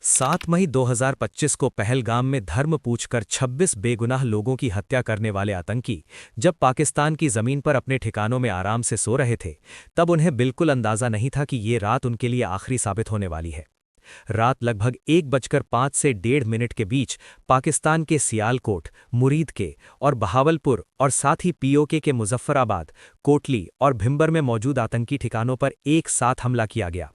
7 मई 2025 को पहलगाम में धर्म पूछकर 26 बेगुनाह लोगों की हत्या करने वाले आतंकी जब पाकिस्तान की जमीन पर अपने ठिकानों में आराम से सो रहे थे, तब उन्हें बिल्कुल अंदाजा नहीं था कि ये रात उनके लिए आखिरी साबित होने वाली है। रात लगभग 1:05 से 1:30 के बीच पाकिस्तान के सियालकोट, मुरीद के और बहावलपुर और साथ ही पीओके के मुजफ्फराबाद, कोटली और भिंबर में मौजूद आतंकी ठिकानों पर एक साथ हमला किया गया।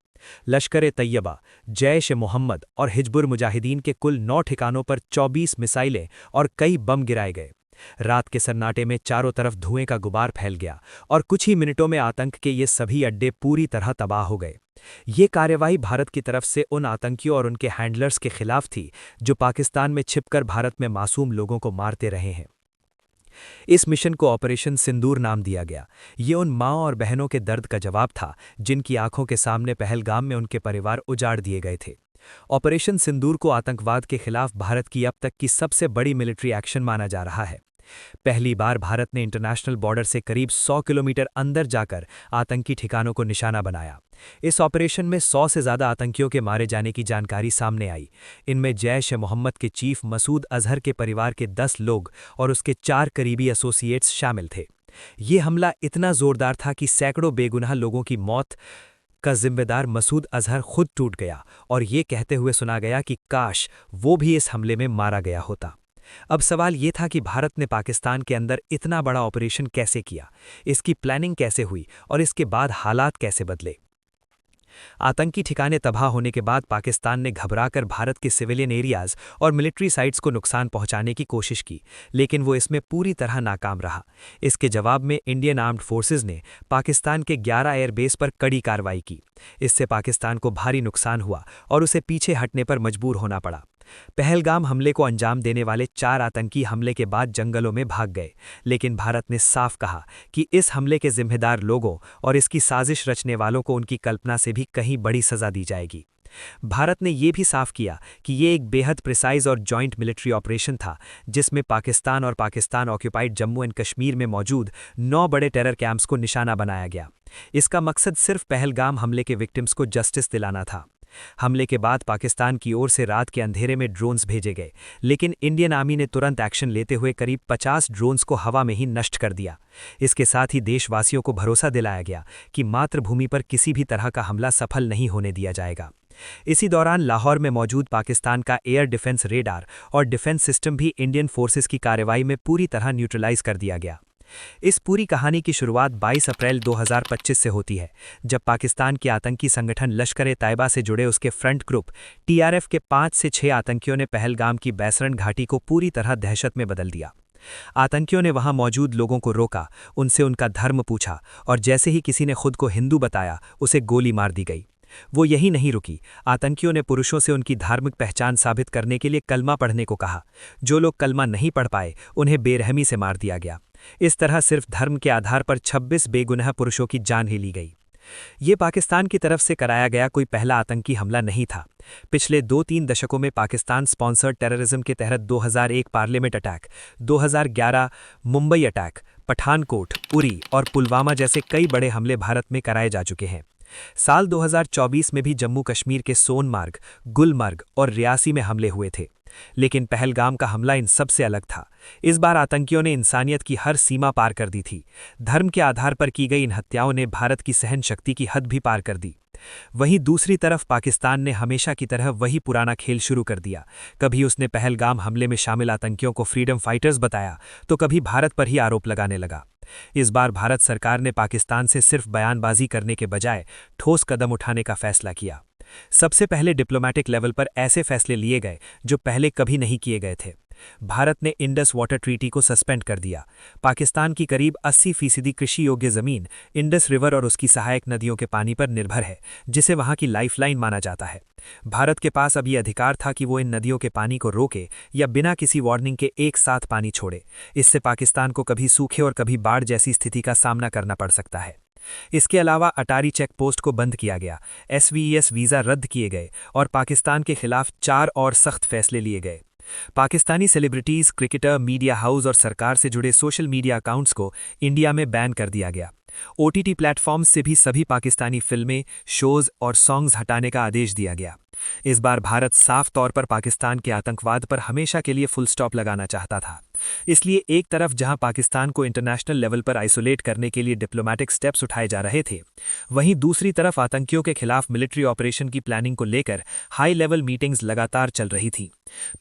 लश्कर-ए-तैयबा, जैश-ए-मोहम्मद और हिजबुल मुजाहिदीन के कुल 9 ठिकानों पर 24 मिसाइलें और कई बम गिराए गए। रात के सन्नाटे में चारों तरफ धुएं का गुबार फैल गया और कुछ ही मिनटों में आतंक के ये सभी अड्डे पूरी तरह तबाह हो गए। ये कार्यवाही भारत की तरफ से उन आतंकियों और उनके हैंडलर्स के खिलाफ थी जो पाकिस्तान में छिपकर भारत में मासूम लोगों को मारते रहे हैं। इस मिशन को ऑपरेशन सिंदूर नाम दिया गया। ये उन माँओं और बहनों के दर्द का जवाब था जिनकी आंखों के सामने पहलगाम में उनके परिवार उजाड़ दिए गए थे। ऑपरेशन सिंदूर को आतंकवाद के खिलाफ भारत की अब तक की सबसे बड़ी मिलिट्री एक्शन माना जा रहा है। पहली बार भारत ने इंटरनेशनल बॉर्डर से करीब 100 किलोमीटर अंदर जाकर आतंकी ठिकानों को निशाना बनाया। इस ऑपरेशन में 100 से ज़्यादा आतंकियों के मारे जाने की जानकारी सामने आई। इनमें जैश-ए-मोहम्मद के चीफ मसूद अजहर के परिवार के 10 लोग और उसके 4 करीबी एसोसिएट्स शामिल थे। ये हमला इतना जोरदार था कि सैकड़ों बेगुनाह लोगों की मौत का जिम्मेदार मसूद अजहर खुद टूट गया और ये कहते हुए सुना गया कि काश वो भी इस हमले में मारा गया होता। अब सवाल ये था कि भारत ने पाकिस्तान के अंदर इतना बड़ा ऑपरेशन कैसे किया, इसकी प्लानिंग कैसे हुई और इसके बाद हालात कैसे बदले। आतंकी ठिकाने तबाह होने के बाद पाकिस्तान ने घबराकर भारत के सिविलियन एरियाज और मिलिट्री साइट्स को नुकसान पहुंचाने की कोशिश की, लेकिन वो इसमें पूरी तरह नाकाम रहा। इसके जवाब में इंडियन आर्म्ड फोर्सेज ने पाकिस्तान के 11 एयरबेस पर कड़ी कार्रवाई की। इससे पाकिस्तान को भारी नुकसान हुआ और उसे पीछे हटने पर मजबूर होना पड़ा। पहलगाम हमले को अंजाम देने वाले 4 आतंकी हमले के बाद जंगलों में भाग गए, लेकिन भारत ने साफ कहा कि इस हमले के जिम्मेदार लोगों और इसकी साजिश रचने वालों को उनकी कल्पना से भी कहीं बड़ी सजा दी जाएगी। भारत ने यह भी साफ किया कि ये एक बेहद प्रिसाइज और जॉइंट मिलिट्री ऑपरेशन था, जिसमें पाकिस्तान और पाकिस्तान ऑक्यूपाइड जम्मू एंड कश्मीर में मौजूद 9 बड़े टेरर कैंप्स को निशाना बनाया गया। इसका मकसद सिर्फ पहलगाम हमले के विक्टिम्स को जस्टिस दिलाना था। हमले के बाद पाकिस्तान की ओर से रात के अंधेरे में ड्रोन्स भेजे गए, लेकिन इंडियन आर्मी ने तुरंत एक्शन लेते हुए करीब 50 ड्रोन्स को हवा में ही नष्ट कर दिया। इसके साथ ही देशवासियों को भरोसा दिलाया गया कि मातृभूमि पर किसी भी तरह का हमला सफल नहीं होने दिया जाएगा। इसी दौरान लाहौर में मौजूद पाकिस्तान का एयर डिफेंस रेडार और डिफेंस सिस्टम भी इंडियन फोर्सेस की कार्रवाई में पूरी तरह न्यूट्रलाइज कर दिया गया। इस पूरी कहानी की शुरुआत 22 अप्रैल 2025 से होती है, जब पाकिस्तान के आतंकी संगठन लश्कर-ए-तैयबा से जुड़े उसके फ्रंट ग्रुप टीआरएफ के 5 से 6 आतंकियों ने पहलगाम की बैसरण घाटी को पूरी तरह दहशत में बदल दिया। आतंकियों ने वहां मौजूद लोगों को रोका, उनसे उनका धर्म पूछा और जैसे ही किसी ने खुद को हिंदू बताया, उसे गोली मार दी गई। वो यही नहीं रुकी, आतंकियों ने पुरुषों से उनकी धार्मिक पहचान साबित करने के लिए कलमा पढ़ने को कहा। जो लोग कलमा नहीं पढ़ पाए, उन्हें बेरहमी से मार दिया गया। इस तरह सिर्फ धर्म के आधार पर 26 बेगुनाह पुरुषों की जान ही ली गई। ये पाकिस्तान की तरफ से कराया गया कोई पहला आतंकी हमला नहीं था। पिछले 2-3 दशकों में पाकिस्तान स्पॉन्सर्ड टेररिज्म के तहत 2001 parliament attack, 2011 Mumbai attack, Pathankot, Uri और पुलवामा जैसे कई बड़े हमले भारत में कराए जा चुके हैं। साल 2024 में भी जम्मू कश्मीर के सोनमार्ग, गुलमर्ग और रियासी में हमले हुए थे, लेकिन पहलगाम का हमला इन सबसे अलग था। इस बार आतंकियों ने इंसानियत की हर सीमा पार कर दी थी। धर्म के आधार पर की गई इन हत्याओं ने भारत की सहन शक्ति की हद भी पार कर दी। वहीं दूसरी तरफ पाकिस्तान ने हमेशा की तरह वही पुराना खेल शुरू कर दिया। कभी उसने पहलगाम हमले में शामिल आतंकियों को फ्रीडम फाइटर्स बताया, तो कभी भारत पर ही आरोप लगाने लगा। इस बार भारत सरकार ने पाकिस्तान से सिर्फ बयानबाजी करने के बजाय ठोस कदम उठाने का फैसला किया। सबसे पहले डिप्लोमैटिक लेवल पर ऐसे फैसले लिए गए जो पहले कभी नहीं किए गए थे। भारत ने इंडस वाटर ट्रीटी को सस्पेंड कर दिया। पाकिस्तान की करीब 80% कृषि योग्य जमीन इंडस रिवर और उसकी सहायक नदियों के पानी पर निर्भर है, जिसे वहां की लाइफलाइन माना जाता है। भारत के पास अब ये अधिकार था कि वो इन नदियों के पानी को रोके या बिना किसी वार्निंग के एक साथ पानी छोड़े। इससे पाकिस्तान को कभी सूखे और कभी बाढ़ जैसी स्थिति का सामना करना पड़ सकता है। इसके अलावा अटारी चेक पोस्ट को बंद किया गया, SVES वीज़ा रद्द किए गए और पाकिस्तान के खिलाफ 4 और सख्त फैसले लिए गए। Pakistani celebrities, cricketer, media house और सरकार से जुड़े सोशल मीडिया अकाउंट्स को इंडिया में बैन कर दिया गया। OTT प्लेटफॉर्म्स से भी सभी पाकिस्तानी फिल्में, शोज और सॉन्ग्स हटाने का आदेश दिया गया। इस बार भारत साफ तौर पर पाकिस्तान के आतंकवाद पर हमेशा के लिए फुल स्टॉप लगाना चाहता था। इसलिए एक तरफ जहां पाकिस्तान को इंटरनेशनल लेवल पर आइसोलेट करने के लिए डिप्लोमैटिक स्टेप्स उठाए जा रहे थे, वहीं दूसरी तरफ आतंकियों के खिलाफ मिलिट्री ऑपरेशन की प्लानिंग को लेकर हाई लेवल मीटिंग्स लगातार चल रही थी।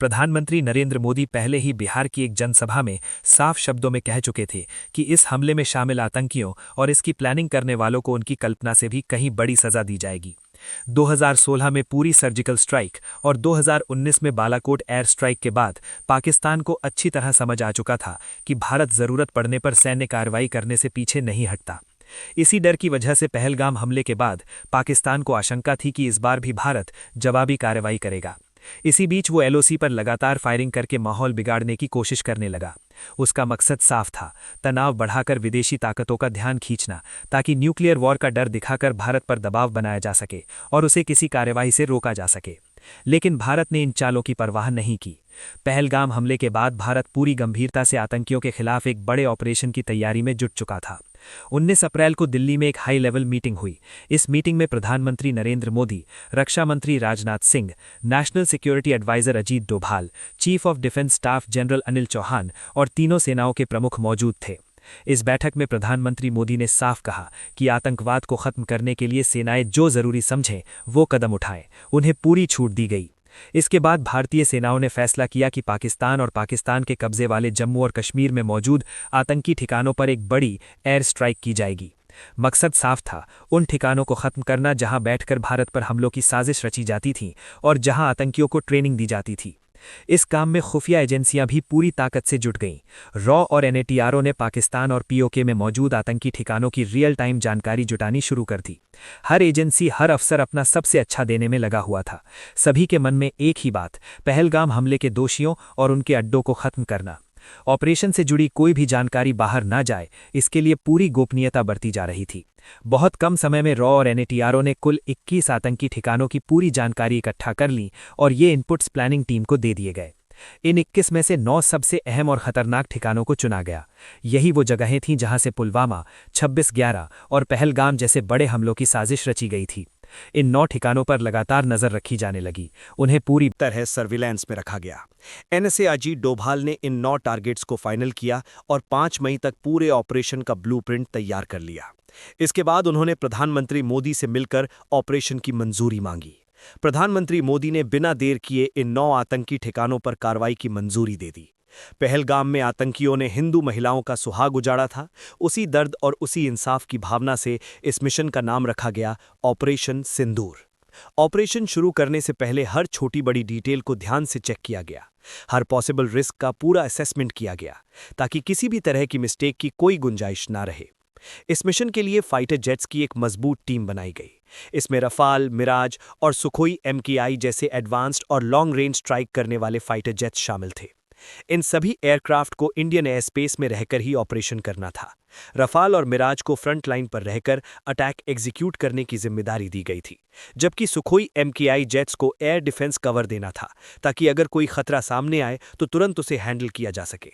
प्रधानमंत्री नरेंद्र मोदी पहले ही बिहार की एक जनसभा में साफ शब्दों में कह चुके थे कि इस हमले में शामिल आतंकियों और इसकी प्लानिंग करने वालों को उनकी कल्पना से भी कहीं बड़ी सजा दी जाएगी। 2016 में पूरी सर्जिकल स्ट्राइक और 2019 में बालाकोट एयर स्ट्राइक के बाद पाकिस्तान को अच्छी तरह समझ आ चुका था कि भारत जरूरत पड़ने पर सैन्य कार्रवाई करने से पीछे नहीं हटता। इसी डर की वजह से पहलगाम हमले के बाद पाकिस्तान को आशंका थी कि इस बार भी भारत जवाबी कार्रवाई करेगा। इसी बीच वो एलओसी पर लगातार फायरिंग करके माहौल बिगाड़ने की कोशिश करने लगा। उसका मकसद साफ था, तनाव बढ़ाकर विदेशी ताकतों का ध्यान खींचना, ताकि न्यूक्लियर वॉर का डर दिखाकर भारत पर दबाव बनाया जा सके और उसे किसी कार्यवाही से रोका जा सके। लेकिन भारत ने इन चालों की परवाह नहीं की। पहलगाम हमले के बाद भारत पूरी गंभीरता से आतंकियों के खिलाफ एक बड़े ऑपरेशन की तैयारी में जुट चुका था। 19 अप्रैल को दिल्ली में एक हाई लेवल मीटिंग हुई। इस मीटिंग में प्रधानमंत्री नरेंद्र मोदी, रक्षा मंत्री Rajnath Singh, national security advisor Ajit Doval, chief of defence staff general Anil Chauhan और तीनों सेनाओं के प्रमुख मौजूद थे। इस बैठक में प्रधानमंत्री मोदी ने साफ कहा कि आतंकवाद को खत्म करने के लिए सेनाएं जो जरूरी समझें वो कदम उठाएं, उन्हें पूरी छूट दी गई। इसके बाद भारतीय सेनाओं ने फैसला किया कि पाकिस्तान और पाकिस्तान के कब्जे वाले जम्मू और कश्मीर में मौजूद आतंकी ठिकानों पर एक बड़ी एयर स्ट्राइक की जाएगी। मकसद साफ था, उन ठिकानों को खत्म करना जहां बैठकर भारत पर हमलों की साजिश रची जाती थी और जहां आतंकियों को ट्रेनिंग दी जाती थी। इस काम में खुफिया एजेंसियां भी पूरी ताकत से जुट गईं। रॉ और एनएटीआरओ ने पाकिस्तान और पीओके में मौजूद आतंकी ठिकानों की रियल टाइम जानकारी जुटानी शुरू कर दी। हर एजेंसी, हर अफसर अपना सबसे अच्छा देने में लगा हुआ था। सभी के मन में एक ही बात, पहलगाम हमले के दोषियों और उनके अड्डों को खत्म करना। ऑपरेशन से जुड़ी कोई भी जानकारी बाहर ना जाए, इसके लिए पूरी गोपनीयता बरती जा रही थी। बहुत कम समय में रॉ और एनएटीआरओ ने कुल 21 आतंकी ठिकानों की पूरी जानकारी इकट्ठा कर ली और ये इनपुट्स प्लानिंग टीम को दे दिए गए। इन 21 में से 9 सबसे अहम और खतरनाक ठिकानों को चुना गया। यही वो जगहें थीं जहां से पुलवामा, 26/11 और पहलगाम जैसे बड़े हमलों की साजिश रची गई थी। इन 9 ठिकानों पर लगातार नजर रखी जाने लगी, उन्हें पूरी तरह सर्विलांस में रखा गया। एनएसए अजीत डोभाल ने इन 9 टारगेट्स को फाइनल किया और 5 मई तक पूरे ऑपरेशन का ब्लूप्रिंट तैयार कर लिया। इसके बाद उन्होंने प्रधानमंत्री मोदी से मिलकर ऑपरेशन की मंजूरी मांगी। प्रधानमंत्री मोदी ने बिना देर किए इन 9 आतंकी ठिकानों पर कार्रवाई की मंजूरी दे दी। पहलगाम में आतंकियों ने हिंदू महिलाओं का सुहाग उजाड़ा था। उसी दर्द और उसी इंसाफ की भावना से इस मिशन का नाम रखा गया ऑपरेशन सिंदूर। ऑपरेशन शुरू करने से पहले हर छोटी बड़ी डिटेल को ध्यान से चेक किया गया। हर पॉसिबल रिस्क का पूरा असेसमेंट किया गया ताकि किसी भी तरह की मिस्टेक की कोई गुंजाइश ना रहे। इस मिशन के लिए फाइटर जेट्स की एक मजबूत टीम बनाई गई। इसमें रफाल, मिराज और सुखोई MKI जैसे एडवांस्ड और लॉन्ग रेंज स्ट्राइक करने वाले फाइटर जेट्स शामिल थे। इन सभी एयरक्राफ्ट को इंडियन एयर स्पेस में रहकर ही ऑपरेशन करना था। रफाल और मिराज को फ्रंट लाइन पर रहकर अटैक एग्जीक्यूट करने की जिम्मेदारी दी गई थी, जबकि सुखोई MKI जेट्स को एयर डिफेंस कवर देना था ताकि अगर कोई खतरा सामने आए तो तुरंत उसे हैंडल किया जा सके।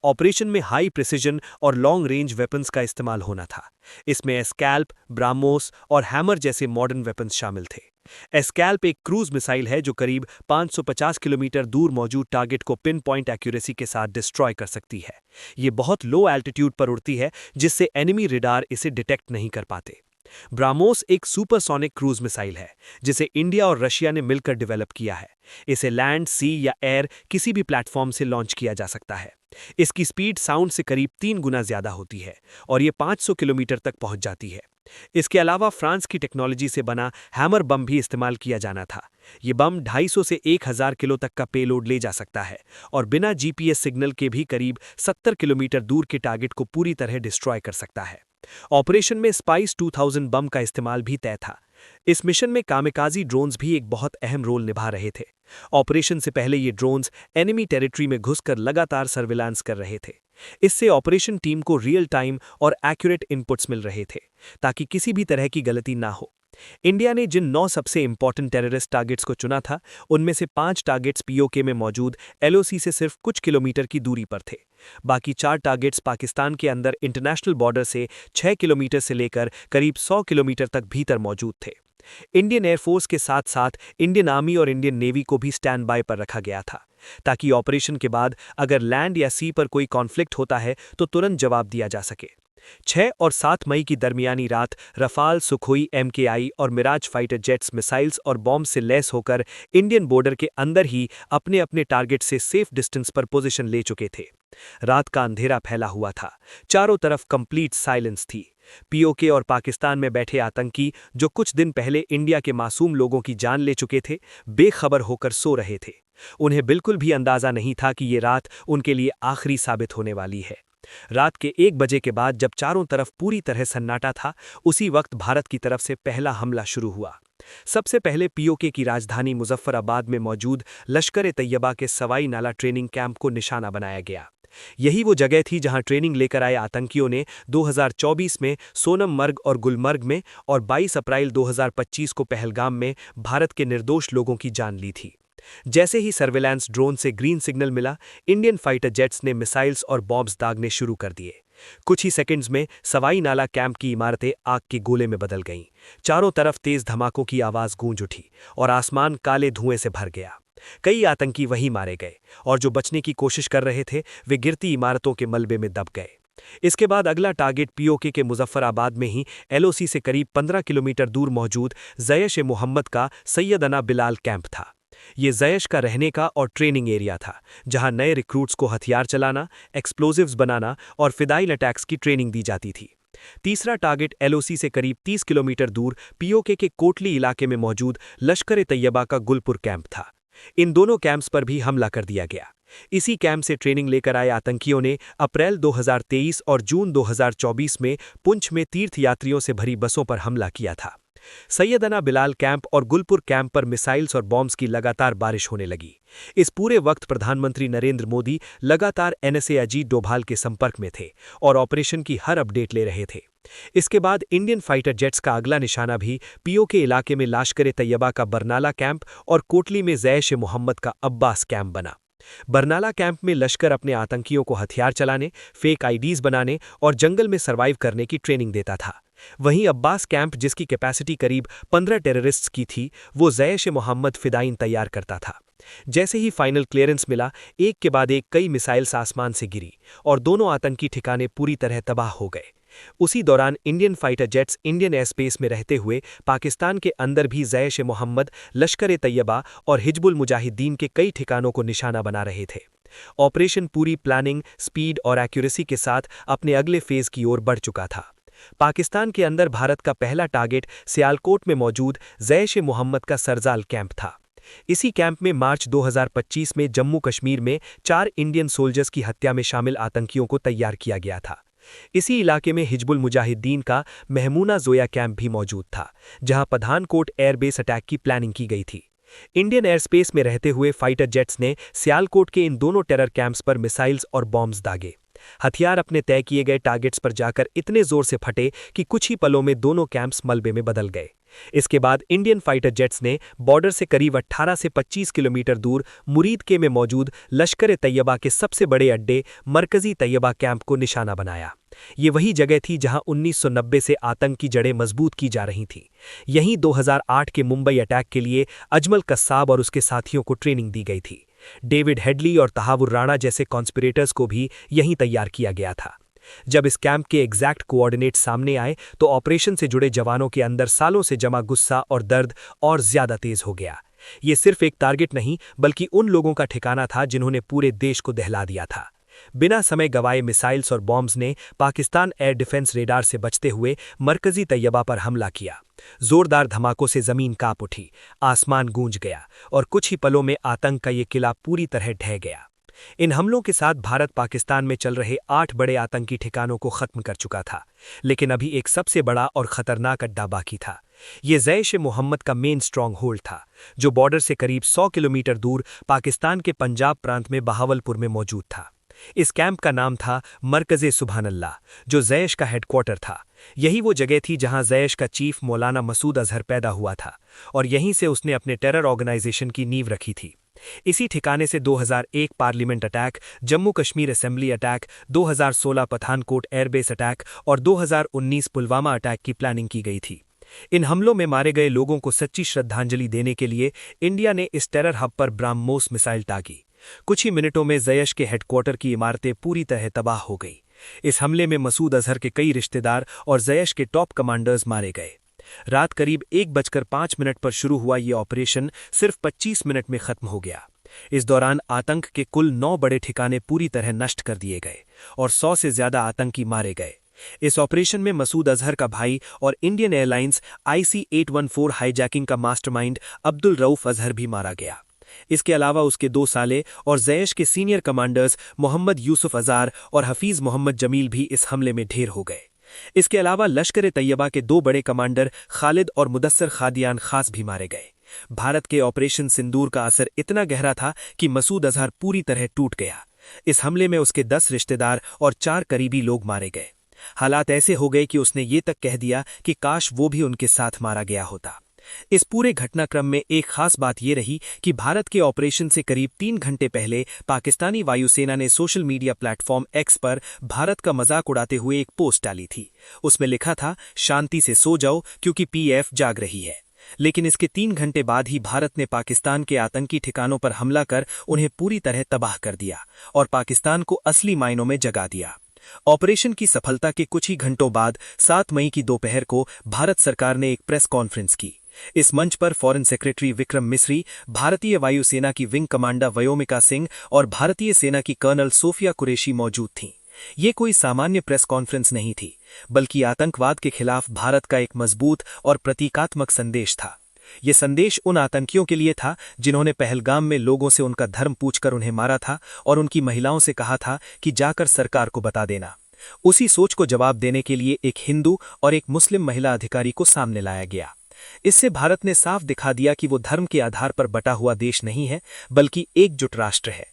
ऑपरेशन में हाई प्रिसिजन और लॉन्ग रेंज वेपन्स का इस्तेमाल होना था। इसमें एस्कैल्प, ब्राह्मोस और हैमर जैसे मॉडर्न वेपन्स शामिल थे। एस्कैल्प एक क्रूज मिसाइल है जो करीब 550 किलोमीटर दूर मौजूद टारगेट को पिन पॉइंट एक्यूरेसी के साथ डिस्ट्रॉय कर सकती है। ये बहुत लो एल्टीट्यूड पर उड़ती है जिससे एनिमी रेडार इसे डिटेक्ट नहीं कर पाते। ब्राह्मोस एक सुपरसोनिक क्रूज मिसाइल है जिसे इंडिया और रशिया ने मिलकर डेवलप किया है। इसे लैंड, सी या एयर किसी भी प्लेटफॉर्म से लॉन्च किया जा सकता है। इसकी स्पीड साउंड से करीब 3 गुना ज्यादा होती है और ये 500 किलोमीटर तक पहुंच जाती है। इसके अलावा फ्रांस की टेक्नोलॉजी से बना हैमर बम भी इस्तेमाल किया जाना था। ये बम 250 से 1000 किलो तक का पेलोड ले जा सकता है और बिना GPS सिग्नल के भी करीब 70 किलोमीटर दूर के टारगेट को पूरी तरह डिस्ट्रॉय कर सकता है। ऑपरेशन में स्पाइस 2000 बम का इस्तेमाल भी तय था। इस मिशन में कामिकाजी ड्रोन्स भी एक बहुत अहम रोल निभा रहे थे। ऑपरेशन से पहले ये ड्रोन्स एनिमी टेरिटरी में घुसकर लगातार सर्विलांस कर रहे थे। इससे ऑपरेशन टीम को रियल टाइम और एक्यूरेट इनपुट्स मिल रहे थे ताकि किसी भी तरह की गलती ना हो। इंडिया ने जिन 9 सबसे इंपॉर्टेंट टेररिस्ट टारगेट्स को चुना था, उनमें से 5 टारगेट्स पीओके में मौजूद LOC से सिर्फ कुछ किलोमीटर की दूरी पर थे। बाकी 4 टारगेट्स पाकिस्तान के अंदर इंटरनेशनल बॉर्डर से 6 किलोमीटर से लेकर करीब 100 किलोमीटर तक भीतर मौजूद थे। इंडियन एयरफोर्स के साथ साथ इंडियन आर्मी और इंडियन नेवी को भी स्टैंड बाय पर रखा गया था, ताकि ऑपरेशन के बाद अगर लैंड या सी पर कोई कॉन्फ्लिक्ट होता है तो तुरंत जवाब दिया जा सके। 6 और 7 मई की दरमियानी रात रफाल, सुखोई, MKI और मिराज फाइटर जेट्स मिसाइल्स और बॉम्ब से लैस होकर इंडियन बॉर्डर के अंदर ही अपने अपने टारगेट से सेफ डिस्टेंस पर पोजीशन ले चुके थे। रात का अंधेरा फैला हुआ था, चारों तरफ कंप्लीट साइलेंस थी। POK और पाकिस्तान में बैठे आतंकी, जो कुछ दिन पहले इंडिया के मासूम लोगों की जान ले चुके थे, बेखबर होकर सो रहे थे। उन्हें बिल्कुल भी अंदाजा नहीं था कि ये रात उनके लिए आखिरी साबित होने वाली है। रात के 1 बजे के बाद जब चारों तरफ पूरी तरह सन्नाटा था, उसी वक्त भारत की तरफ से पहला हमला शुरू हुआ। सबसे पहले POK की राजधानी मुजफ्फराबाद में मौजूद लश्कर-ए-तैयबा के सवाई नाला ट्रेनिंग कैंप को निशाना बनाया गया। यही वो जगह थी जहां ट्रेनिंग लेकर आए आतंकियों ने 2024 में सोनम मर्ग और गुलमर्ग में और 22 अप्रैल 2025 को पहलगाम में भारत के निर्दोष लोगों की जान ली थी। जैसे ही सर्विलांस ड्रोन से ग्रीन सिग्नल मिला, इंडियन फाइटर जेट्स ने मिसाइल्स और बॉम्ब्स दागने शुरू कर दिए। कुछ ही सेकंड्स में सवाई नाला कैंप की इमारतें आग के गोले में बदल गईं। चारों तरफ तेज धमाकों की आवाज गूंज उठी और आसमान काले धुएं से भर गया। कई आतंकी वहीं मारे गए और जो बचने की कोशिश कर रहे थे वे गिरती इमारतों के मलबे में दब गए। इसके बाद अगला टारगेट POK के मुजफ्फराबाद में ही LOC से करीब 15 किलोमीटर दूर मौजूद जैश-ए-मोहम्मद का सैयदना बिलाल कैंप था। ये जैश का रहने का और ट्रेनिंग एरिया था, जहां नए रिक्रूट्स को हथियार चलाना, एक्सप्लोजिव्स बनाना और फिदाइल अटैक्स की ट्रेनिंग दी जाती थी। तीसरा टारगेट LOC से करीब 30 किलोमीटर दूर POK के कोटली इलाके में मौजूद लश्कर-ए-तैयबा का गुलपुर कैंप था। इन दोनों कैंप्स पर भी हमला कर दिया गया। इसी कैंप से ट्रेनिंग लेकर आए आतंकियों ने अप्रैल 2023 और जून 2024 में पुंछ में तीर्थयात्रियों से भरी बसों पर हमला किया था। सैयदना बिलाल कैंप और गुलपुर कैंप पर मिसाइल्स और बॉम्ब्स की लगातार बारिश होने लगी। इस पूरे वक्त प्रधानमंत्री नरेंद्र मोदी लगातार NSA अजीत डोभाल के संपर्क में थे और ऑपरेशन की हर अपडेट ले रहे थे। इसके बाद इंडियन फाइटर जेट्स का अगला निशाना भी POK इलाके में लश्कर-ए-तैयबा का बरनाला कैंप और कोटली में जैश-ए-मोहम्मद का अब्बास कैंप बना। बरनाला कैंप में लश्कर अपने आतंकियों को हथियार चलाने, फेक IDs बनाने और जंगल में सर्वाइव करने की ट्रेनिंग देता था। वहीं अब्बास कैंप, जिसकी कैपेसिटी करीब 15 टेररिस्ट्स की थी, वो जैश-ए-मोहम्मद फिदाइन तैयार करता था। जैसे ही फाइनल क्लियरेंस मिला, एक के बाद एक कई मिसाइल्स आसमान से गिरी और दोनों आतंकी ठिकाने पूरी तरह तबाह हो गए। उसी दौरान Indian fighter jets Indian aerospace में रहते हुए पाकिस्तान के अंदर भी जैश-ए-मोहम्मद, लश्कर-ए-तैयबा और हिजबुल मुजाहिदीन के कई ठिकानों को निशाना बना रहे थे। ऑपरेशन पूरी प्लानिंग, स्पीड और एक्यूरेसी के साथ अपने अगले फेज की ओर बढ़ चुका था। पाकिस्तान के अंदर भारत का पहला टारगेट सियालकोट में मौजूद जैश-ए-मोहम्मद का सरजाल कैंप था। इसी कैंप में मार्च 2025 में जम्मू कश्मीर में 4 इंडियन सोल्जर्स की हत्या में शामिल आतंकियों को तैयार किया गया था। इसी इलाके में हिजबुल मुजाहिदीन का महमूना जोया कैंप भी मौजूद था, जहां पठानकोट एयरबेस अटैक की प्लानिंग की गई थी। इंडियन एयरस्पेस में रहते हुए फाइटर जेट्स ने सियालकोट के इन दोनों टेरर कैंप्स पर मिसाइल्स और बॉम्ब्स दागे। हथियार अपने तय किए गए टारगेट्स पर जाकर इतने जोर से फटे कि कुछ ही पलों में दोनों कैंप्स मलबे में बदल गए। इसके बाद इंडियन फाइटर जेट्स ने बॉर्डर से करीब 18 से 25 किलोमीटर दूर मुरीदके में मौजूद लश्कर-ए-तैयबा के सबसे बड़े अड्डे मरकजी तैयबा कैंप को निशाना बनाया। ये वही जगह थी जहां 1990 से आतंक की जड़ें मजबूत की जा रही थीं। यहीं 2008 के मुंबई अटैक के लिए अजमल कस्साब और उसके साथियों को ट्रेनिंग दी गई थी। डेविड हेडली और तहावुर राणा जैसे कॉन्स्पिरेटर्स को भी यहीं तैयार किया गया था। जब इस कैंप के एग्जैक्ट कोऑर्डिनेट सामने आए तो ऑपरेशन से जुड़े जवानों के अंदर सालों से जमा गुस्सा और दर्द और ज्यादा तेज हो गया। ये सिर्फ एक टारगेट नहीं, बल्कि उन लोगों का ठिकाना था जिन्होंने पूरे देश को दहला दिया था। बिना समय गवाए मिसाइल्स और बॉम्ब्स ने पाकिस्तान एयर डिफेंस रेडार से बचते हुए मरकजी तैयबा पर हमला किया। जोरदार धमाकों से जमीन कांप उठी, आसमान गूंज गया और कुछ ही पलों में आतंक का ये किला पूरी तरह ढह गया। इन हमलों के साथ भारत पाकिस्तान में चल रहे 8 बड़े आतंकी ठिकानों को खत्म कर चुका था, लेकिन अभी एक सबसे बड़ा और खतरनाक अड्डा बाकी था। ये जैश-ए-मोहम्मद का मेन स्ट्रॉन्ग होल्ड था, जो बॉर्डर से करीब 100 किलोमीटर दूर पाकिस्तान के पंजाब प्रांत में बहावलपुर में मौजूद था। इस कैंप का नाम था मरकज़े सुबहानल्लाह, जो जैश का हेडक्वार्टर था। यही वो जगह थी जहां जैश का चीफ मौलाना मसूद अजहर पैदा हुआ था और यहीं से उसने अपने टेरर ऑर्गेनाइजेशन की नींव रखी थी। इसी ठिकाने से 2001 parliament attack, Jammu Kashmir assembly attack, 2016 Pathankot airbase attack और 2019 पुलवामा अटैक की प्लानिंग की गई थी। इन हमलों में मारे गए लोगों को सच्ची श्रद्धांजलि देने के लिए इंडिया ने इस टेरर हब पर ब्राह्मोस मिसाइल दागी। कुछ ही मिनटों में जैश के हेडक्वार्टर की इमारतें पूरी तरह तबाह हो गई। इस हमले में मसूद अजहर के कई रिश्तेदार और जैश के टॉप कमांडर्स मारे गए। रात करीब 1:05 पर शुरू हुआ ये ऑपरेशन सिर्फ 25 मिनट में खत्म हो गया। इस दौरान आतंक के कुल 9 बड़े ठिकाने पूरी तरह नष्ट कर दिए गए और 100 से ज्यादा आतंकी मारे गए। इस ऑपरेशन में मसूद अजहर का भाई और इंडियन एयरलाइंस IC-814 हाईजैकिंग का मास्टरमाइंड अब्दुल रऊफ अजहर भी मारा गया। इसके अलावा उसके 2 साले और जैश के सीनियर कमांडर्स मोहम्मद यूसुफ अजार और हफीज मोहम्मद जमील भी इस हमले में ढेर हो गए। इसके अलावा लश्कर तैयबा के 2 बड़े कमांडर खालिद और मुदस्सर खादियान खास भी मारे गए। भारत के ऑपरेशन सिंदूर का असर इतना गहरा था कि मसूद अजहर पूरी तरह टूट गया। इस हमले में उसके 10 रिश्तेदार और 4 करीबी लोग मारे गए। हालात ऐसे हो गए कि उसने ये तक कह दिया कि काश वो भी उनके साथ मारा गया होता। इस पूरे घटनाक्रम में एक खास बात यह रही कि भारत के ऑपरेशन से करीब 3 घंटे पहले पाकिस्तानी वायुसेना ने सोशल मीडिया प्लेटफॉर्म एक्स पर भारत का मजाक उड़ाते हुए एक पोस्ट डाली थी। उसमें लिखा था, शांति से सो जाओ क्योंकि PF जाग रही है। लेकिन इसके 3 घंटे बाद ही भारत ने पाकिस्तान के आतंकी ठिकानों पर हमला कर उन्हें पूरी तरह तबाह कर दिया और पाकिस्तान को असली मायनों में जगा दिया। ऑपरेशन की सफलता के कुछ ही घंटों बाद 7 मई की दोपहर को भारत सरकार ने एक प्रेस कॉन्फ्रेंस की। इस मंच पर फॉरेन सेक्रेटरी विक्रम मिस्री, भारतीय वायुसेना की विंग कमांडर व्योमिका सिंह और भारतीय सेना की कर्नल सोफिया कुरैशी मौजूद थीं। ये कोई सामान्य प्रेस कॉन्फ्रेंस नहीं थी, बल्कि आतंकवाद के खिलाफ भारत का एक मजबूत और प्रतीकात्मक संदेश था। ये संदेश उन आतंकियों के लिए था जिन्होंने पहलगाम में लोगों से उनका धर्म पूछकर उन्हें मारा था और उनकी महिलाओं से कहा था कि जाकर सरकार को बता देना। उसी सोच को जवाब देने के लिए एक हिंदू और एक मुस्लिम महिला अधिकारी को सामने लाया गया। इससे भारत ने साफ दिखा दिया कि वो धर्म के आधार पर बटा हुआ देश नहीं है, बल्कि एकजुट राष्ट्र है।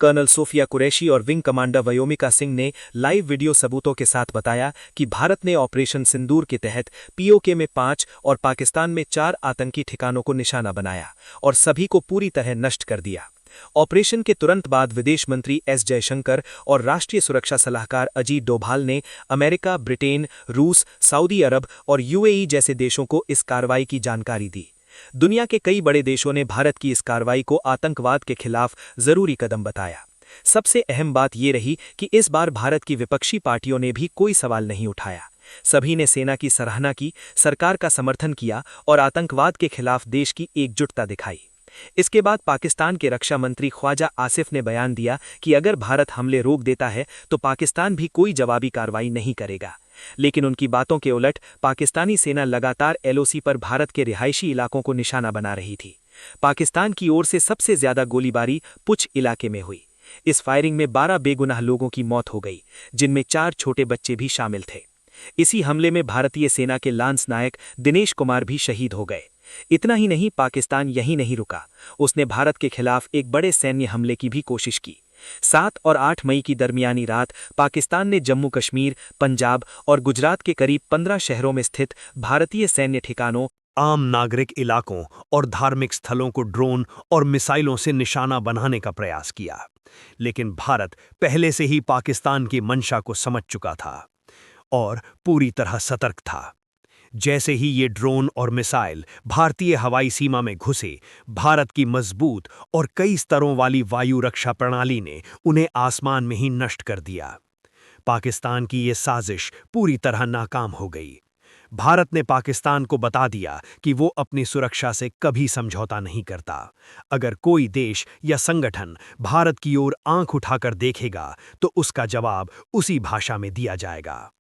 कर्नल सोफिया कुरैशी और विंग कमांडर व्योमिका सिंह ने लाइव वीडियो सबूतों के साथ बताया कि भारत ने ऑपरेशन सिंदूर के तहत POK में 5 और पाकिस्तान में 4 आतंकी ठिकानों को निशाना बनाया और सभी को पूरी तरह नष्ट कर दिया। ऑपरेशन के तुरंत बाद विदेश मंत्री S जयशंकर और राष्ट्रीय सुरक्षा सलाहकार अजीत डोभाल ने अमेरिका, ब्रिटेन, रूस, सऊदी अरब और UAE जैसे देशों को इस कार्रवाई की जानकारी दी। दुनिया के कई बड़े देशों ने भारत की इस कार्रवाई को आतंकवाद के खिलाफ जरूरी कदम बताया। सबसे अहम बात यह रही कि इस बार भारत की विपक्षी पार्टियों ने भी कोई सवाल नहीं उठाया। सभी ने सेना की सराहना की, सरकार का समर्थन किया और आतंकवाद के खिलाफ देश की एकजुटता दिखाई। इसके बाद पाकिस्तान के रक्षा मंत्री ख्वाजा आसिफ ने बयान दिया कि अगर भारत हमले रोक देता है तो पाकिस्तान भी कोई जवाबी कार्रवाई नहीं करेगा। लेकिन उनकी बातों के उलट पाकिस्तानी सेना लगातार LOC पर भारत के रिहायशी इलाकों को निशाना बना रही थी। पाकिस्तान की ओर से सबसे ज्यादा गोलीबारी पुंछ इलाके में हुई। इस फायरिंग में 12 बेगुनाह लोगों की मौत हो गई, जिनमें 4 छोटे बच्चे भी शामिल थे। इसी हमले में भारतीय सेना के लांस नायक दिनेश कुमार भी शहीद हो गए। इतना ही नहीं, पाकिस्तान यहीं नहीं रुका, उसने भारत के खिलाफ एक बड़े सैन्य हमले की भी कोशिश की। 7 और 8 मई की दरमियानी रात पाकिस्तान ने जम्मू कश्मीर, पंजाब और गुजरात के करीब 15 शहरों में स्थित भारतीय सैन्य ठिकानों, आम नागरिक इलाकों और धार्मिक स्थलों को ड्रोन और मिसाइलों से निशाना बनाने का प्रयास किया। लेकिन भारत पहले से ही पाकिस्तान की मंशा को समझ चुका था और पूरी तरह सतर्क था। जैसे ही ये ड्रोन और मिसाइल भारतीय हवाई सीमा में घुसे, भारत की मजबूत और कई स्तरों वाली वायु रक्षा प्रणाली ने उन्हें आसमान में ही नष्ट कर दिया। पाकिस्तान की ये साजिश पूरी तरह नाकाम हो गई। भारत ने पाकिस्तान को बता दिया कि वो अपनी सुरक्षा से कभी समझौता नहीं करता। अगर कोई देश या संगठन भारत की ओर आंख उठाकर देखेगा तो उसका जवाब उसी भाषा में दिया जाएगा।